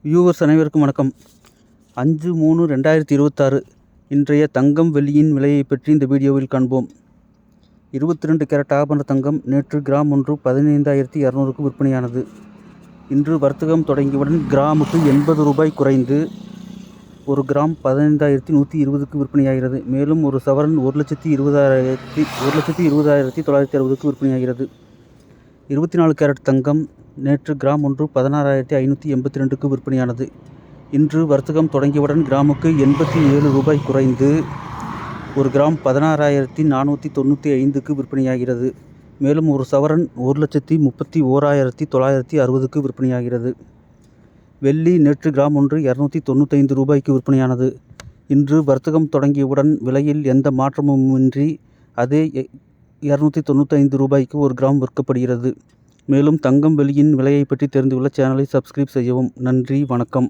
Viewers அனைவருக்கும் வணக்கம். 5/3/2026 இன்றைய தங்கம் வெள்ளியின் விலையை பற்றி இந்த வீடியோவில் காண்போம். 22 கேரட் ஆபரண தங்கம் நேற்று கிராம் ஒன்று 15,200க்கு விற்பனையானது. இன்று வர்த்தகம் தொடங்கியவுடன் கிராமுக்கு 80 ரூபாய் குறைந்து 1 கிராம் 15,120க்கு விற்பனையாகிறது. மேலும் ஒரு சவரன் 1,20,960க்கு விற்பனையாகிறது. 24 கேரட் தங்கம் நேற்று கிராம் ஒன்று 16,582க்கு விற்பனையானது. இன்று வர்த்தகம் தொடங்கியவுடன் கிராமுக்கு 87 ரூபாய் குறைந்து 1 கிராம் 16,495க்கு விற்பனையாகிறது. மேலும் ஒரு சவரன் 1,31,960க்கு விற்பனையாகிறது. வெள்ளி நேற்று கிராம் ஒன்று 295 ரூபாய்க்கு விற்பனையானது. இன்று வர்த்தகம் தொடங்கியவுடன் விலையில் எந்த மாற்றமுமின்றி அதே 295 ரூபாய்க்கு 1 கிராம் விற்கப்படுகிறது. மேலும் தங்கம் வெள்ளியின் விலையை பற்றி தெரிந்து கொள்ள சேனலை சப்ஸ்கிரைப் செய்யவும். நன்றி, வணக்கம்.